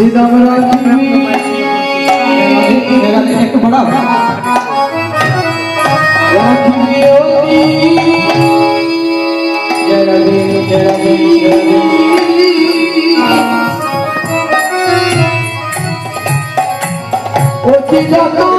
सीधम राखी एक बड़ा राखी होती जय रवि जय रवि जय रवि होती जाता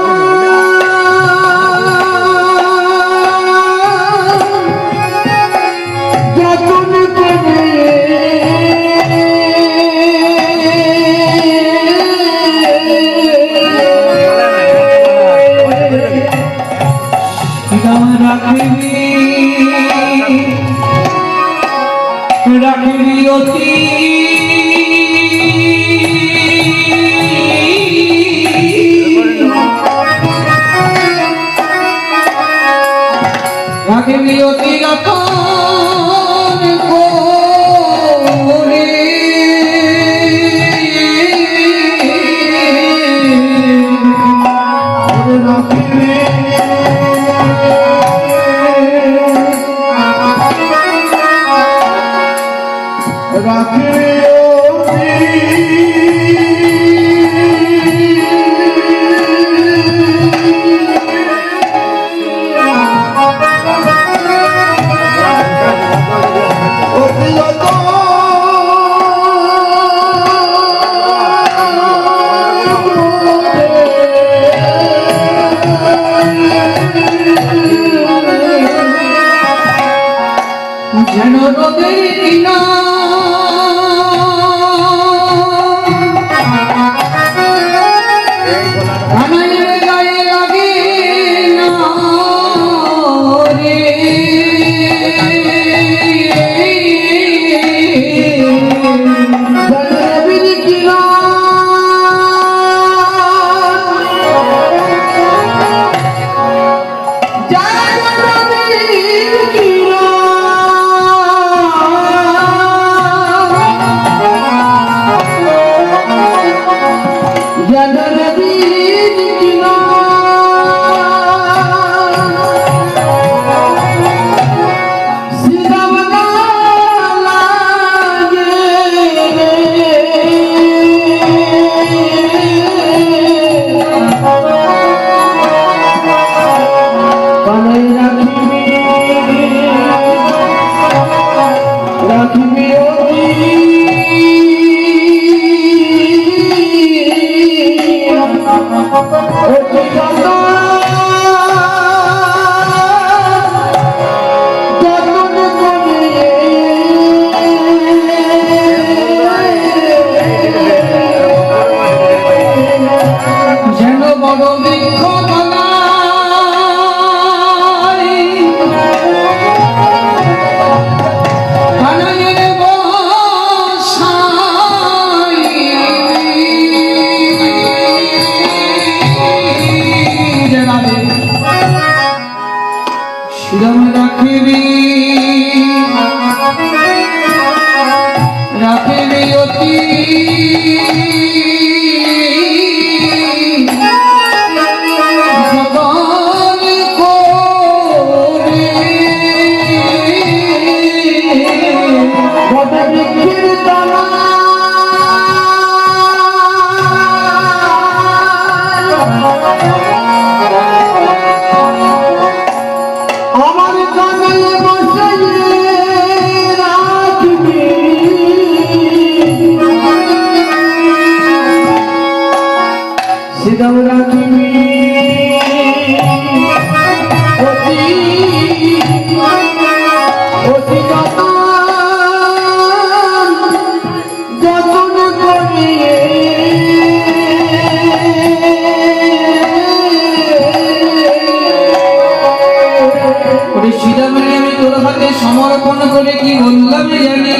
समर्पण करे कि बोललाम जानी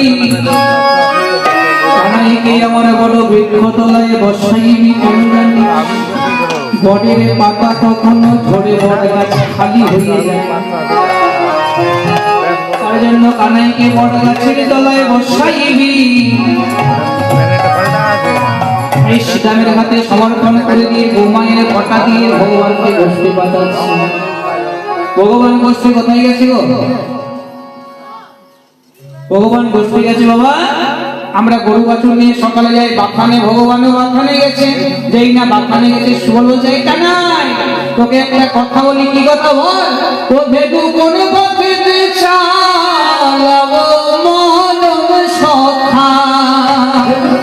কানাইকে আমার বড় বৃক্ষতলায় বসাইবি কেন জানি বটের পাতা কখনো ঝরে বট গাছ খালি হয়ে যায় তার জন্য কানাইকে বট গাছের তলায় বসাইবি এই সীতামের হাতে সমর্পণ করে দিয়ে গোমায়ের ফটা দিয়ে ভগবানকে গোষ্ঠী বাঁচাচ্ছি। ভগবান গোষ্ঠী কোথায় গেছে গো? ভগবান গোষ্ঠী গেছে বাবা আমরা গরু বাছুর নিয়ে সকালে যাই বাথানে, ভগবানও বাথানে গেছে, যেই না বাথানে গেছে সুবল বলছে এই কানাই তোকে একটা কথা বলি, কি কথা বল? ও ভেদু কোন পথে চালাবো মনম সখা,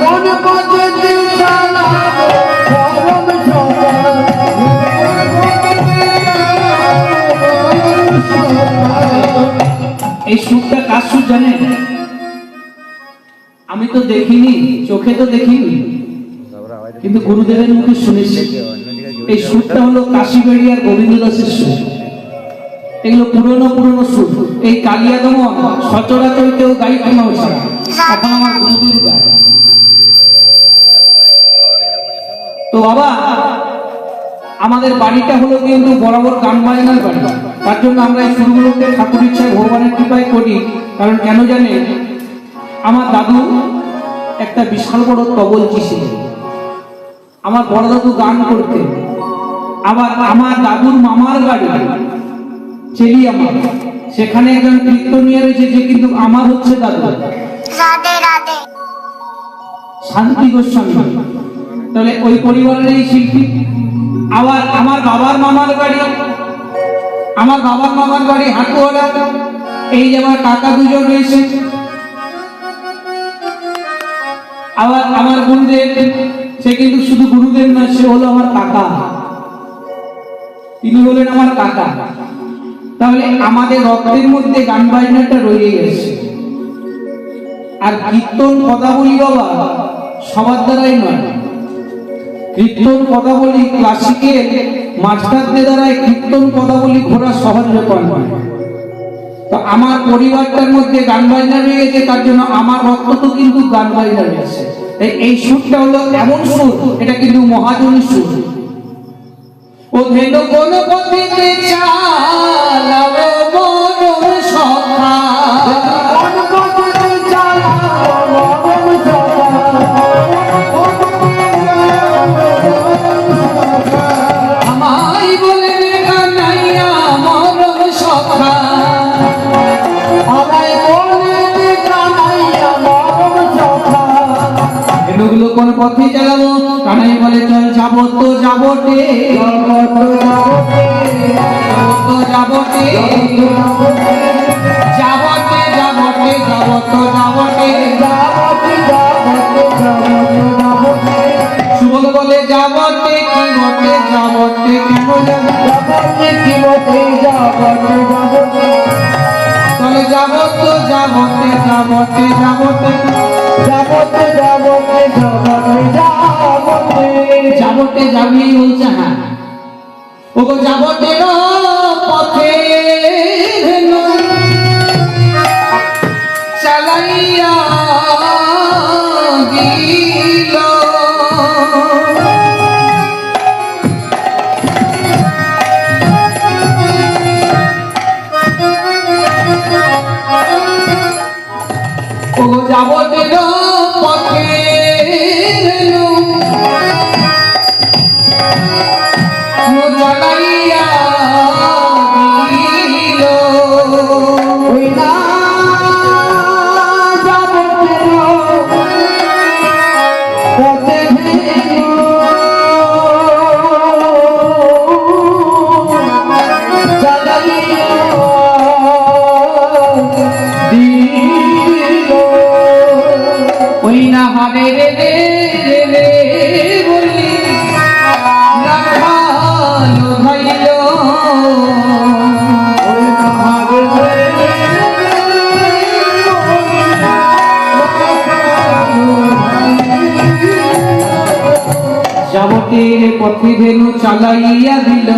কোন পথে চালাবো পরম সখা, এই সুরটা কার সুর জানেন? আমি তো দেখিনি, চোখে তো দেখিনি, কিন্তু গুরুদেবের মুখে শুনেছি। এই সুরটা হলো কাশীবেড়িয়ার গোবিন্দ দাসের সুর। এগুলো পুরনো পুরনো সুর। এই কালিয়াদম সচরাচর কেউ গাইতে না হচ্ছে, এখন আমার গুরুদেব গায়। তো বাবা, আমাদের বাড়িটা হলো কিন্তু বরাবর গান বাজনার বাড়ি। তার জন্য আমরা এই সুরগুলোকে ঠাকুর ইচ্ছায় ভগবানের কৃপায় করি। কারণ কেন জানে, আমার দাদু একটা বিশাল বড় তবলচি ছিলেন। আমার বড় দাদু গান করতেন। আবার আমার দাদুর মামার বাড়ি চেলি আমার, সেখানে একজন কীর্তনিয়া রয়েছে যে কিন্তু আমার হচ্ছে দাদু, রাধে রাধে। শান্তি গোস্বামী। তাহলে ওই পরিবারের এই শিল্পী। আবার আমার বাবার মামার বাড়ি হাটুয়ালা। এই যে আমার কাকা দুজন রয়েছে। আবার আমার গুরুদেব, সে কিন্তু শুধু গুরুদেব না, সে হলো আমার কাকা, তিনি হলেন আমার কাকা। তাহলে আমাদের রক্তের মধ্যে গান বাজনাটা রয়ে গেছে। আর কীর্তন পদাবলী বাবা সবার দ্বারাই নয়, কীর্তন পদাবলী ক্লাসিকের মাস্টারদের দ্বারাই কীর্তন পদাবলী ঘোরা সহজ ব্যাপার নয়। তো আমার পরিবারটার মধ্যে গান বাজনা রয়ে গেছে, তার জন্য আমার রক্ত তো কিন্তু গান বাজনা রয়েছে। এই সুরটা হলো এমন সুর, এটা কিন্তু মহাজনী সুর। ও ধেনু কোন পথে চালাবো মনম সখা, কোন পথে চালাবো পরম সখা, আমায় বলে কানাইয়া মনম সখা, আমায় বলে কানাইয়া পরম সখা, এগুলো কোন পথে চালাবো? কানাই বলে চল যাবো তো যাবোটে, জগত জগতে তো যাবোটে, যাবোটে যাবোটে যাবো তো যাবোটে। যাবতে যাবতে যাবতে যাবতে সুবল বলে যাবোটে কি বটে, যাবোটে কেন যাবো? যাবতে কি বটে যাবতে যাবতে চলে যাবো তো যাবোটে যাবোটে যাবোটে, যাবতে যাবতে যাবতে যাবতে যাবোটে যাবি বলছে। হ্যাঁ, ওগো যাবোটের পথে ধেনু চালাইয়া দিল, ওগো যাবোটের পথে ধেনু চালাইয়া দিল, ওই না যাবতে পথে ধেনু চালাইয়া দিল, ওই না হারে রে রে রে রে বলি রাখালো ভাইল, ওই না হারে যাবতের পথে ধেনু চালাইয়া দিল,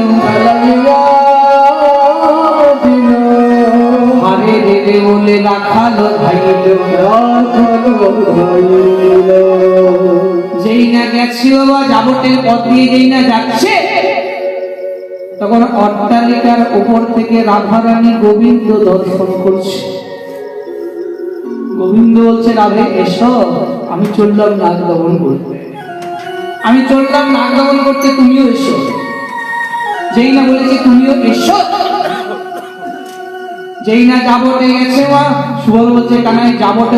হারে রে রে বলে রাখালো ভাইল। যেই না গেছে বাবা যাবতের পথ দিয়ে, যেই না যাচ্ছে, তখন অট্টালিকার উপর থেকে রাধারানী গোবিন্দ দর্শন করছে। গোবিন্দ বলছে রাধে এসো, আমি চললাম নাগ দমন করতে, আমি চললাম নাগ দমন করতে, তুমিও এসো। যেই না বলেছে তুমিও এসো, যেই না যাবটে গেছে মা, সুবল বলছে কানাই যাবটে